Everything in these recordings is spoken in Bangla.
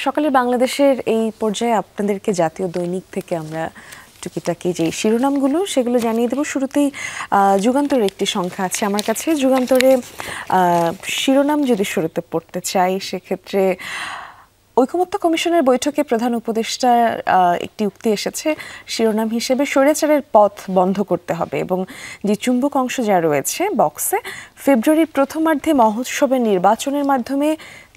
সকালে বাংলাদেশের এই পর্যায়ে আপনাদেরকে জাতীয় দৈনিক থেকে আমরা টুকিটাকি যে শিরোনামগুলো সেগুলো জানিয়ে দেব। শুরুতেই যুগান্তরের একটি সংখ্যা আছে আমার কাছে। যুগান্তরে শিরোনাম যদি শুরুতে পড়তে চাই সেক্ষেত্রে ঐকমত্য কমিশনের বৈঠকে প্রধান উপদেষ্টার একটি উক্তি এসেছে শিরোনাম হিসেবে, স্বৈরাচারের পথ বন্ধ করতে হবে এবং যে চুম্বক অংশ যা রয়েছে বক্সে, ফেব্রুয়ারির প্রথমার্ধে মহোৎসবের নির্বাচনের মাধ্যমে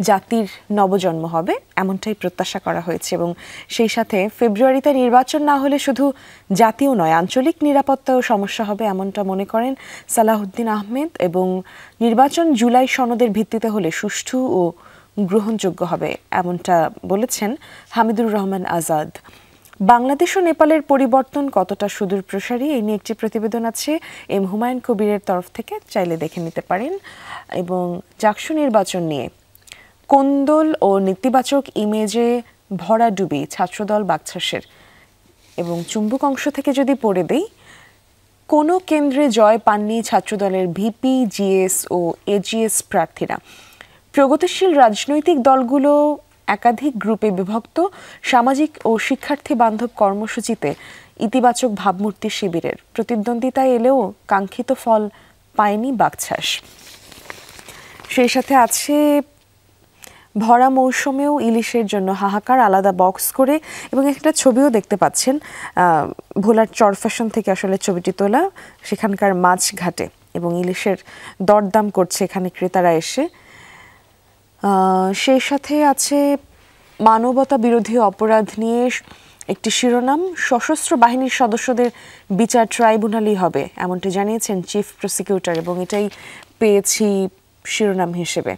জাতির নবজন্ম হবে এমনটাই প্রত্যাশা করা হয়েছে এবং সেই সাথে ফেব্রুয়ারিতে নির্বাচন না হলে শুধু জাতীয় নয় আঞ্চলিক নিরাপত্তাও সমস্যা হবে এমনটা মনে করেন সালাহউদ্দিন আহমেদ এবং নির্বাচন জুলাই সনদের ভিত্তিতে হলে সুষ্ঠু ও গ্রহণযোগ্য হবে এমনটা বলেছেন হামিদুর রহমান আজাদ। বাংলাদেশ ও নেপালের পরিবর্তন কতটা সুদূর প্রসারী এই নিয়ে একটি প্রতিবেদন আছে এম হুমায়ুন কবিরের তরফ থেকে, চাইলে দেখে নিতে পারেন। এবং জাকসু নির্বাচন নিয়ে কোন্দল ও নেতিবাচক ইমেজে ভরাডুবি ছাত্রদল বাকছাসের এবং চুম্বক অংশ থেকে যদি পড়ে দেই, কোনো কেন্দ্রে জয় পাননি ছাত্রদলের ভিপি, জিএস ও এজিএস প্রার্থীরা। প্রগতিশীল রাজনৈতিক দলগুলো একাধিক গ্রুপে বিভক্ত, সামাজিক ও শিক্ষার্থী বান্ধব কর্মসূচিতে ইতিবাচক ভাবমূর্তি শিবিরের। প্রতিদ্বন্দ্বিতায় এলেও কাঙ্ক্ষিত ফল পায়নি বাকছাস। সেই সাথে আছে ভরা মৌসুমেও ইলিশের জন্য হাহাকার, আলাদা বক্স করে, এবং একটা ছবিও দেখতে পাচ্ছেন ভোলার চরফ্যাশন থেকে আসলে ছবিটি তোলা, সেখানকার মাছ ঘাটে এবং ইলিশের দরদাম করছে এখানে ক্রেতারা এসে। সেই সাথে আছে মানবতা বিরোধী অপরাধ নিয়ে একটি শিরোনাম, সশস্ত্র বাহিনীর সদস্যদের বিচার ট্রাইব্যুনালই হবে এমনটি জানিয়েছেন চিফ প্রসিকিউটর এবং এটাই পেয়েছি শিরোনাম হিসেবে।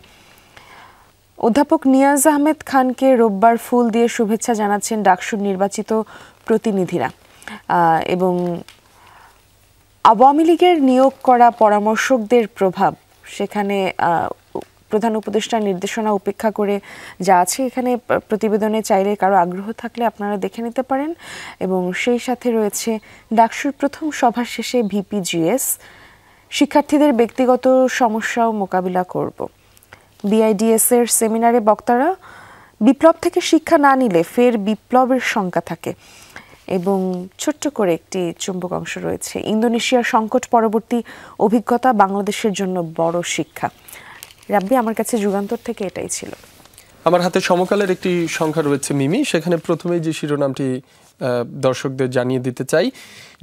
অধ্যাপক নিয়াজ আহমেদ খানকে রোববার ফুল দিয়ে শুভেচ্ছা জানাচ্ছেন ডাকসুর নির্বাচিত প্রতিনিধিরা এবং আওয়ামী লীগের নিয়োগ করা পরামর্শকদের প্রভাব, সেখানে প্রধান উপদেষ্টার নির্দেশনা উপেক্ষা করে যা আছে এখানে প্রতিবেদনে, চাইলে কারো আগ্রহ থাকলে আপনারা দেখে নিতে পারেন। এবং সেই সাথে রয়েছে ডাকসুর প্রথম সভা শেষে ভিপি, জিএস শিক্ষার্থীদের ব্যক্তিগত সমস্যাও মোকাবিলা করব। বিআইডিএস এর সেমিনারে বক্তারা, বিপ্লব থেকে শিক্ষা না নিলে ফের বিপ্লবের শঙ্কা থাকে। এবং ছোট্ট করে একটি চুম্বক অংশ রয়েছে, ইন্দোনেশিয়ার সংকট পরবর্তী অভিজ্ঞতা বাংলাদেশের জন্য বড় শিক্ষা। রাব্বি, আমার কাছে যুগান্তর থেকে এটাই ছিল। আমার হাতে সমকালের একটি সংখ্যা রয়েছে মিমি, সেখানে প্রথমেই যে শিরোনামটি দর্শকদের জানিয়ে দিতে চাই,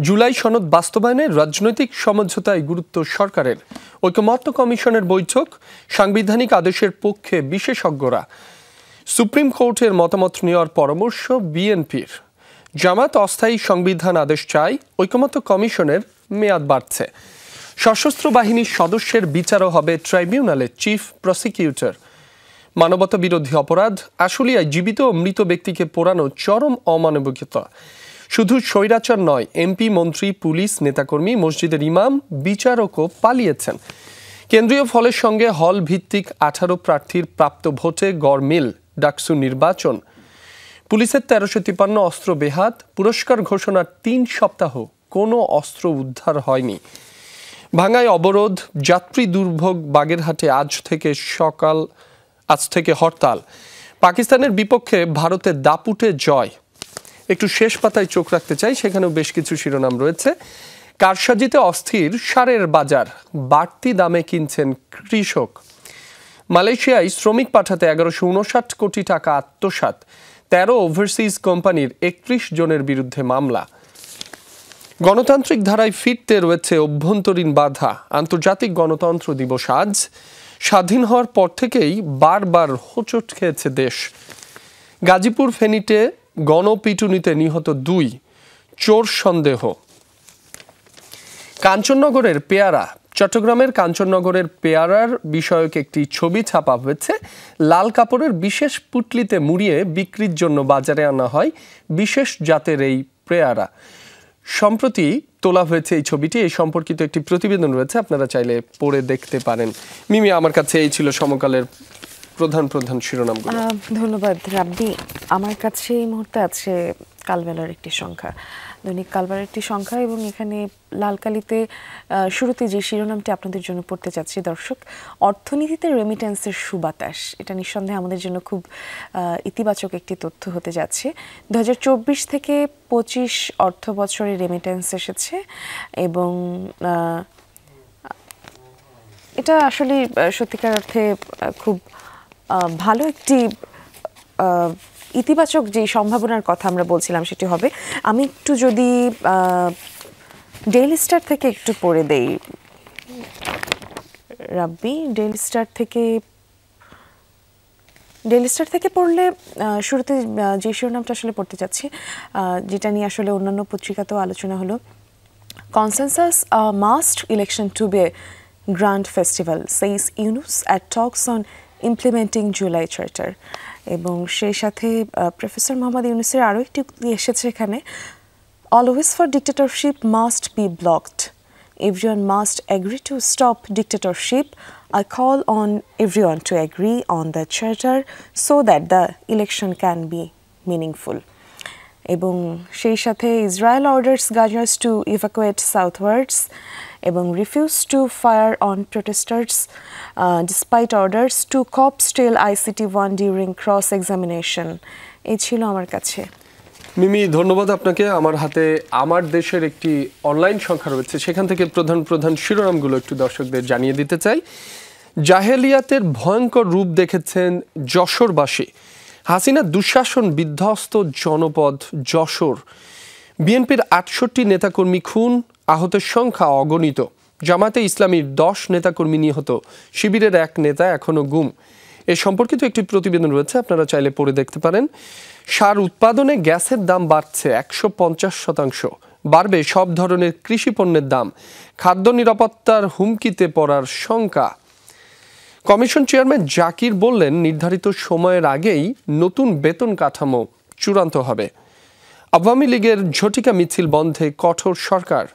জুলাই সনদ বাস্তবায়নে রাজনৈতিক সমঝোতায় গুরুত্ব সরকারের। ঐকমত্য কমিশনের বৈঠক, সাংবিধানিক আদেশের পক্ষে বিশেষজ্ঞরা। সুপ্রিম কোর্টের মতামত নেওয়ার পরামর্শ বিএনপির। জামাত অস্থায়ী সংবিধান আদেশ চাই, ঐকমত্য কমিশনের মেয়াদ বাড়ছে। সশস্ত্র বাহিনীর সদস্যের বিচারও হবে ট্রাইব্যুনালে, চিফ প্রসিকিউটর। মানবতা বিরোধী অপরাধ, আশুলিয়ায় জীবিত ও মৃত ব্যক্তিকে পোড়ানো চরম অমানবিকতা। শুধু স্বৈরাচার নয়, এমপি, মন্ত্রী, পুলিশ, নেতাকর্মী, মসজিদের ইমাম, বিচারকও পালিয়েছেন। কেন্দ্রীয় ফলের সঙ্গে হল ভিত্তিক 18 প্রার্থীর প্রাপ্ত ভোটে গড়মিল ডাকসু নির্বাচন। পুলিশের 1353 অস্ত্র বেহাত, পুরস্কার ঘোষণার 3 সপ্তাহ কোনো অস্ত্র উদ্ধার হয়নি। ভাঙ্গায় অবরোধ, যাত্রী দুর্ভোগ, বাগেরহাটে আজ থেকে হরতাল। পাকিস্তানের বিপক্ষে ভারতের দাপুটে জয়। একটু শেষ পাতায় চোখ রাখতে চাই, সেখানেও বেশ কিছু শিরোনাম রয়েছে। কারসাজিতে অস্থির সারের বাজার, বাড়তি দামে কিনছেন কৃষক। মালয়েশিয়ায় শ্রমিক পাঠাতে 1159 কোটি টাকা আত্মসাৎ, 13 ওভারসিজ কোম্পানির 31 জনের বিরুদ্ধে মামলা। গণতান্ত্রিক ধারায় ফিরতে রয়েছে অভ্যন্তরীণ বাধা, আন্তর্জাতিক গণতন্ত্র দিবস আজ। স্বাধীন হওয়ার পর থেকেই বারবার হোঁচট খেয়েছে দেশ। গাজীপুর ফেনীতে গণপিটুনিতে নিহত 2, চোর সন্দেহ। কাঞ্চননগরের পেয়ারা, চট্টগ্রামের কাঞ্চননগরের পেয়ারার বিষয়ক একটি ছবি ছাপা হয়েছে। লাল কাপড়ের বিশেষ পুটলিতে মুড়িয়ে বিক্রির জন্য বাজারে আনা হয় বিশেষ জাতের এই পেয়ারা। সম্প্রতি তোলা হয়েছে এই ছবিটি, এই সম্পর্কিত একটি প্রতিবেদন রয়েছে, আপনারা চাইলে পড়ে দেখতে পারেন। মিমি, আমার কাছে এই ছিল সমকালের প্রধান শিরোনামগুলো। ধন্যবাদ রাব্বি। আমার কাছে এই মুহূর্তে আছে কালবেলার একটি সংখ্যা, দৈনিক কালবেলার একটি সংখ্যা। এবং এখানে লাল কালিতে শুরুতে যে শিরোনামটি আপনাদের জন্য পড়তে চাচ্ছি দর্শক, অর্থনীতিতে রেমিটেন্সের সুবাতাস। এটা নিঃসন্দেহে আমাদের জন্য খুব ইতিবাচক একটি তথ্য হতে যাচ্ছে। 2024 থেকে 25 অর্থ বছরে রেমিটেন্স এসেছে এবং এটা আসলে সত্যিকার অর্থে খুব ভালো একটি ইতিবাচক যে সম্ভাবনার কথা আমরা বলছিলাম সেটি হবে। আমি একটু যদি ডেইলি স্টার থেকে একটু পড়ে দেই রাব্বি, ডেইলি স্টার থেকে পড়লে শুরুতে যে শিরোনামটা আসলে পড়তে চাচ্ছি, যেটা নিয়ে আসলে অন্যান্য পত্রিকাতেও আলোচনা হলো, consensus must election to be grand festival says Yunus at talks on implementing July charter. এবং সেই সাথে প্রফেসর মোহাম্মদ ইউনুসের আরও একটি উক্তি এসেছে এখানে, always for dictatorship must be blocked, everyone must agree to stop dictatorship. I call on everyone to agree on the charter so that the election can be meaningful. এবং সেই সাথে Israel orders Gazans to evacuate southwards এবং refuse to fire on protesters despite orders to cop still ICT-1 during cross examination. এই ছিল আমার কাছে। মিমি, ধন্যবাদ আপনাকে। আমার হাতে আমার দেশের একটি অনলাইন সংখ্যা রয়েছে, সেখান থেকে প্রধান প্রধান শিরোনামগুলো একটু দর্শকদের জানিয়ে দিতে চাই। জাহেলিয়াতের ভয়ঙ্কর রূপ দেখেছেন যশোরবাসী। হাসিনা দুঃশাসন বিধ্বস্ত জনপদ যশোর। বিএনপির 68 নেতাকর্মী খুন, আহতের সংখ্যা অগণিত। জামায়াতে ইসলামীর 10 নেতাকর্মী নিহত, শিবিরের এক নেতা এখনো গুম। এ সম্পর্কিত একটি প্রতিবেদন রয়েছে, আপনারা চাইলে পড়ে দেখতে পারেন। সার উৎপাদনে গ্যাসের দাম বাড়ছে 150%, বাড়বে সব ধরনের কৃষি পণ্যের দাম। খাদ্য নিরাপত্তার হুমকিতে পড়ার শঙ্কা। কমিশন চেয়ারম্যান জাকির বললেন, নির্ধারিত সময়ের আগেই নতুন বেতন কাঠামো চূড়ান্ত হবে। আওয়ামী লীগের ঝটিকা মিছিল বন্ধে কঠোর সরকার।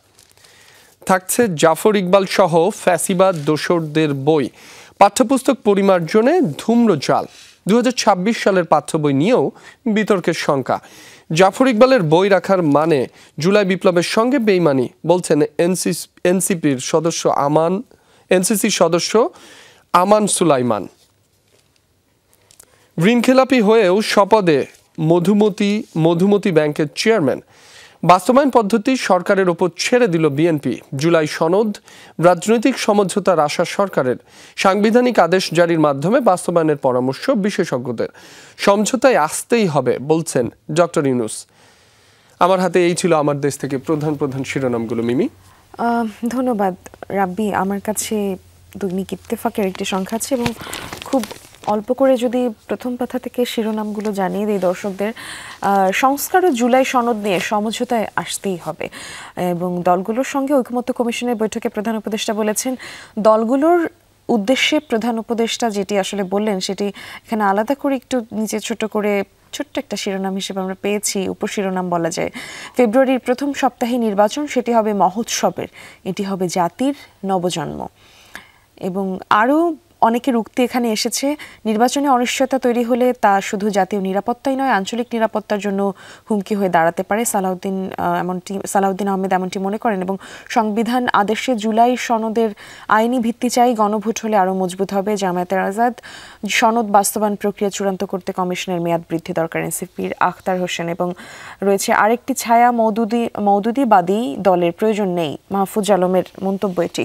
থাকছে জাফর ইকবাল সহ ফ্যাসিবাদ দোসরদের বই। পাঠ্যপুস্তক পরিমার্জনে ধূম্রজাল। 2026 সালের পাঠ্য বই নিয়েও বিতর্কের শঙ্কা। জাফর ইকবালের বই রাখার মানে জুলাই বিপ্লবের সঙ্গে বেইমানি, বলছেন এনসিসির সদস্য আমান সুলাইমান। ঋণখেলাপি হয়েও শপথে মধুমতি ব্যাংকের চেয়ারম্যান। বাস্তবায়ন পদ্ধতি সরকারের ওপর ছেড়ে দিল বিএনপি। জুলাই সনদ রাজনৈতিক সমঝোতার আশা সরকারের। সাংবিধানিক আদেশ জারির মাধ্যমে বাস্তবায়নের পরামর্শ বিশেষজ্ঞদের। সমঝোতায় আসতেই হবে বলছেন ডক্টর ইউনুস। আমার হাতে এই ছিল আমার দেশ থেকে প্রধান প্রধান শিরোনামগুলো। মিমি, ধন্যবাদ রাব্বি। আমার কাছে দৈনিক ইত্তেফাকের একটি সংখ্যা আছে এবং খুব অল্প করে যদি প্রথম পাতা থেকে শিরোনামগুলো জানিয়ে দিই দর্শকদের। সংস্কার ও জুলাই সনদ নিয়ে সমঝোতায় আসতেই হবে এবং দলগুলোর সঙ্গে ঐকমত্য কমিশনের বৈঠকে প্রধান উপদেষ্টা বলেছেন, দলগুলোর উদ্দেশ্যে প্রধান উপদেষ্টা যেটি আসলে বললেন সেটি এখানে আলাদা করে একটু নিচে ছোট্ট একটা শিরোনাম হিসেবে আমরা পেয়েছি, উপশিরোনাম বলা যায়। ফেব্রুয়ারির প্রথম সপ্তাহে নির্বাচন, সেটি হবে মহোৎসবের, এটি হবে জাতির নবজন্ম। এবং আরও অনেকের উক্তি এখানে এসেছে, নির্বাচনে অনিশ্চয়তা তৈরি হলে তা শুধু জাতীয় নিরাপত্তাই নয়, আঞ্চলিক নিরাপত্তার জন্য হুমকি হয়ে দাঁড়াতে পারে। সালাউদ্দিন আহমেদ এমনটি মনে করেন এবং সংবিধান আদেশে জুলাই সনদের আইনি ভিত্তি চাই, গণভোট হলে আরও মজবুত হবে। জামায়াতের আজাদ, সনদ বাস্তবায়ন প্রক্রিয়া চূড়ান্ত করতে কমিশনের মেয়াদ বৃদ্ধি দরকার, এনসিপির আখতার হোসেন। এবং রয়েছে আরেকটি ছায়া মওদুদিবাদী দলের প্রয়োজন নেই, মাহফুজ আলমের মন্তব্য এটি।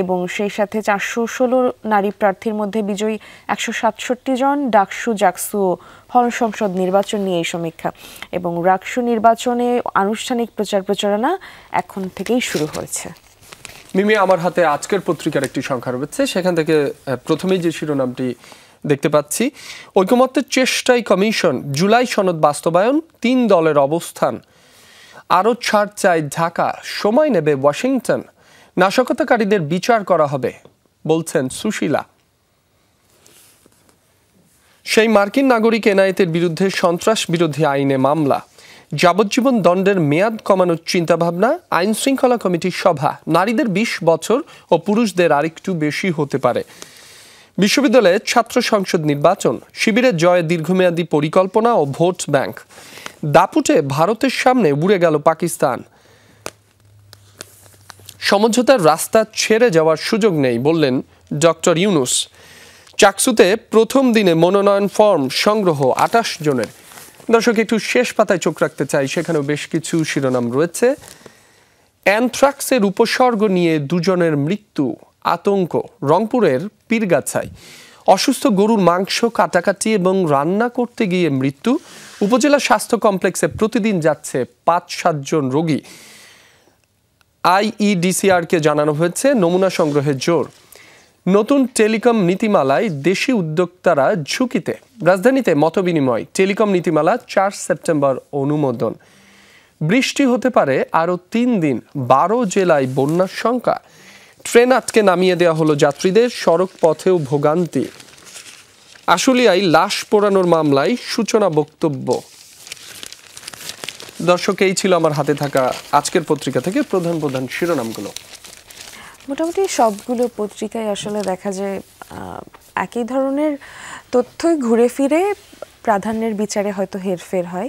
এবং সেই সাথে 416 নারী প্রার্থীর মধ্যে বিজয়ী 167 জন। ডাকসু জাকসু ও হল সংসদ নির্বাচন নিয়ে এই সমীক্ষা এবং রাকসু নির্বাচনে আনুষ্ঠানিক প্রচারণা এখন থেকেই শুরু হয়েছে। মিমি, আমার হাতে আজকের পত্রিকার একটি সংখ্যা রয়েছে, সেখান থেকে প্রথমেই যে শিরোনামটি দেখতে পাচ্ছি, ঐকমত্যের চেষ্টায় কমিশন, জুলাই সনদ বাস্তবায়ন, 3 দলের অবস্থান। আরও ছাড় চায় ঢাকা, সময় নেবে ওয়াশিংটন। নাশকতাকারীদের বিচার করা হবে বলছেন সুশীলা। সেই মার্কিন নাগরিক এনায়েতের বিরুদ্ধে সন্ত্রাস বিরোধী আইনে মামলা। যাবজ্জীবন দণ্ডের মেয়াদ কমানোর চিন্তাভাবনা। আইন শৃঙ্খলা কমিটির সভা। নারীদের 20 বছর ও পুরুষদের আরেকটু বেশি হতে পারে। বিশ্ববিদ্যালয়ে ছাত্র সংসদ নির্বাচন। শিবিরের জয়ে দীর্ঘমেয়াদী পরিকল্পনা ও ভোট ব্যাংক। দাপুটে ভারতের সামনে উড়ে গেল পাকিস্তান। সমঝোতার রাস্তা ছেড়ে যাওয়ার সুযোগ নেই বললেন ডক্টর ইউনূস। চাকসুতে প্রথম দিনে মনোনয়ন ফর্ম সংগ্রহ ২৮ জনের। দর্শক, একটু শেষ পাতায় চোখ রাখতে চাই, সেখানেও বেশ কিছু শিরোনাম রয়েছে। অ্যানথ্রাক্সের উপসর্গ নিয়ে ২ জনের মৃত্যু, আতঙ্ক রংপুরের পীরগাছায়। অসুস্থ গরুর মাংস কাটাকাটি এবং রান্না করতে গিয়ে মৃত্যু। উপজেলা স্বাস্থ্য কমপ্লেক্সে প্রতিদিন যাচ্ছে ৫-৭ জন রোগী। আইইডিসিআরকে জানানো হয়েছে নমুনা সংগ্রহের জোর। নতুন টেলিকম নীতিমালায় দেশি উদ্যোক্তারা ঝুঁকিতে। রাজধানীতে মতবিনিময়। টেলিকম নীতিমালা ৪ সেপ্টেম্বর অনুমোদন। বৃষ্টি হতে পারে আরও ৩ দিন। ১২ জেলায় বন্যার শঙ্কা। ট্রেন আটকে নামিয়ে দেওয়া হলো যাত্রীদের। সড়ক পথেও ভোগান্তি। আশুলিয়ায় লাশ পোড়ানোর মামলায় সূচনা বক্তব্য। দর্শক, এই ছিল আমার হাতে থাকা আজকের পত্রিকা থেকে প্রধান প্রধান শিরোনামগুলো। মোটামুটি সবগুলো পত্রিকায় আসলে দেখা যায় একই ধরনের তথ্যই ঘুরে ফিরে প্রাধান্যের বিচারে হয়তো হেরফের হয়।